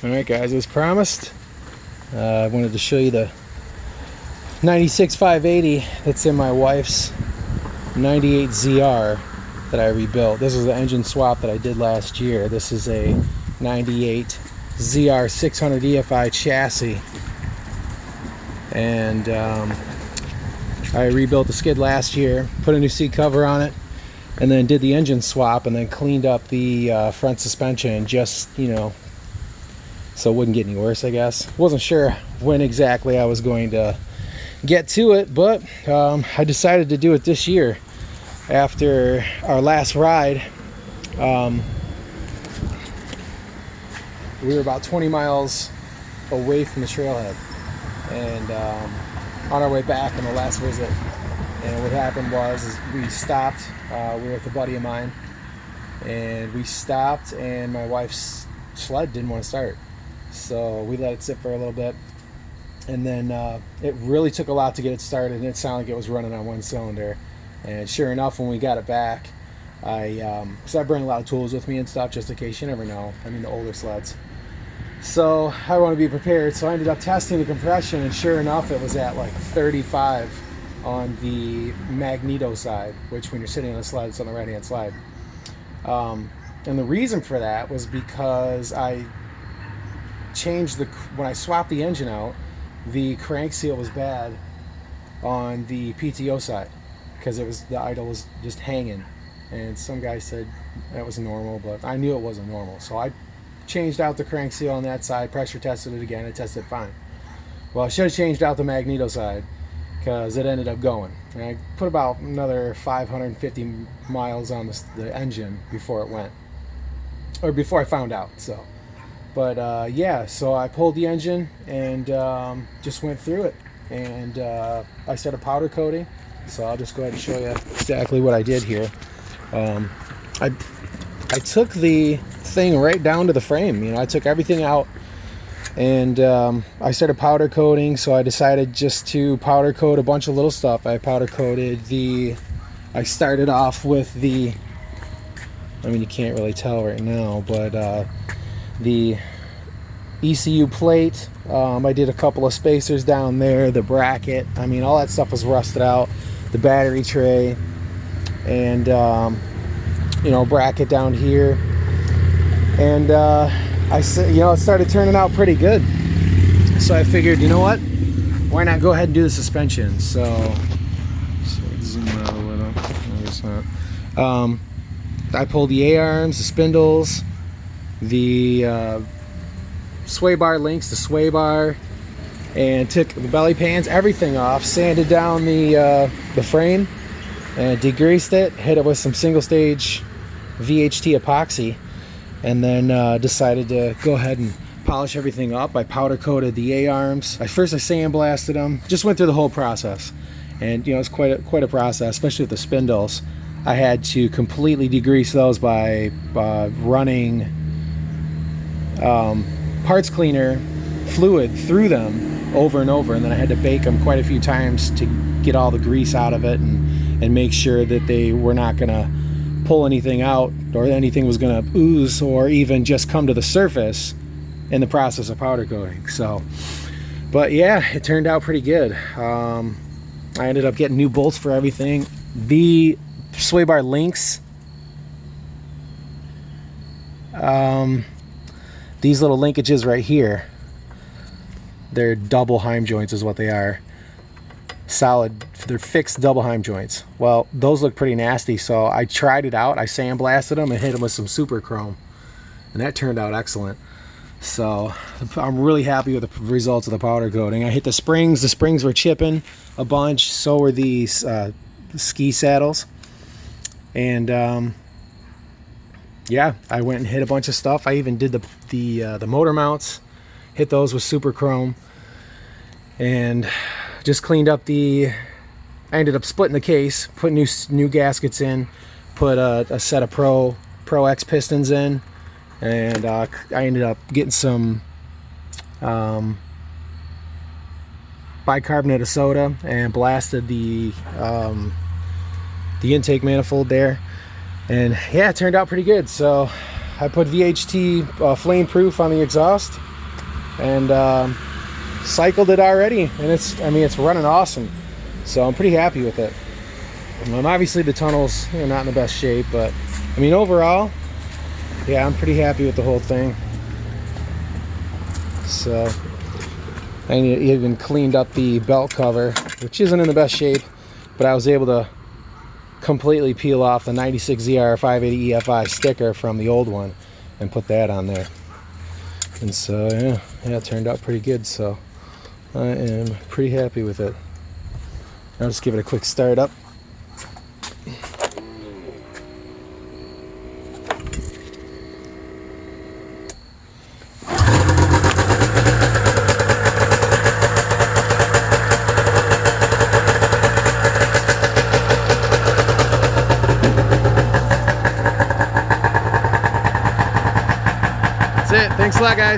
Alright guys, as promised, I wanted to show you the 96 580 that's in my wife's 98 ZR that I rebuilt. This is the engine swap that I did last year. This is a 98 ZR 600 EFI chassis, and I rebuilt the skid last year, put a new seat cover on it, and then did the engine swap, and then cleaned up the front suspension, just, you know, so it wouldn't get any worse, I guess. Wasn't sure when exactly I was going to get to it, but I decided to do it this year. After our last ride, we were about 20 miles away from the trailhead, and on our way back on the last visit. And what happened was we stopped. We were with a buddy of mine, and we stopped, and my wife's sled didn't want to start. So we let it sit for a little bit, and then it really took a lot to get it started, and it sounded like it was running on one cylinder. And sure enough, when we got it back, so I bring a lot of tools with me and stuff, just in case, you never know. I mean, the older sleds. So I want to be prepared. So I ended up testing the compression, and sure enough, it was at like 35 on the magneto side, which when you're sitting on the sled, it's on the right-hand side. And the reason for that was because I changed when I swapped the engine out, the crank seal was bad on the PTO side, because the idle was just hanging, and some guy said that was normal, but I knew it wasn't normal. So I changed out the crank seal on that side, pressure tested it again, it tested fine. Well, I should have changed out the magneto side, because it ended up going. And I put about another 550 miles on the engine before it went, or before I found out. So, but yeah, so I pulled the engine and just went through it, and I started powder coating. So I'll just go ahead and show you exactly what I did here. I took the thing right down to the frame. You know, I took everything out, and I started powder coating. So I decided just to powder coat a bunch of little stuff. I powder coated I started off with I mean, you can't really tell right now, but the ECU plate. I did a couple of spacers down there, the bracket. I mean, all that stuff was rusted out. The battery tray, and you know, bracket down here. And I said, you know, it started turning out pretty good. So I figured, you know what? Why not go ahead and do the suspension? So zoom out a little. No, it's not. I pulled the A-arms, the spindles, the sway bar links, the sway bar, and took the belly pans, everything off, sanded down the frame, and degreased it, hit it with some single stage VHT epoxy, and then decided to go ahead and polish everything up. I powder coated the A-arms. First I sandblasted them, just went through the whole process. And you know, it's quite a process, especially with the spindles. I had to completely degrease those by running parts cleaner fluid through them over and over, and then I had to bake them quite a few times to get all the grease out of it, and make sure that they were not going to pull anything out, or anything was going to ooze or even just come to the surface in the process of powder coating. So, but yeah, it turned out pretty good. I ended up getting new bolts for everything. The sway bar links, these little linkages right here, they're double heim joints is what they are. Solid, they're fixed double heim joints. Well, those look pretty nasty, so I tried it out. I sandblasted them and hit them with some super chrome, and that turned out excellent. So I'm really happy with the results of the powder coating. I hit the springs. The springs were chipping a bunch, so were these ski saddles. And yeah, I went and hit a bunch of stuff. I even did the motor mounts, hit those with super chrome, and just cleaned up I ended up splitting the case, put new gaskets in, put a set of Pro X pistons in, and I ended up getting some bicarbonate of soda and blasted the intake manifold there. And yeah, it turned out pretty good. So I put VHT flame proof on the exhaust and cycled it already, and it's running awesome. So I'm pretty happy with it. Obviously the tunnel's not in the best shape, but I mean overall, yeah, I'm pretty happy with the whole thing. So I even cleaned up the belt cover, which isn't in the best shape, but I was able to completely peel off the 96ZR 580 EFI sticker from the old one and put that on there. And so yeah, it turned out pretty good. So I am pretty happy with it. I'll just give it a quick start up. That's it. Thanks a lot, guys.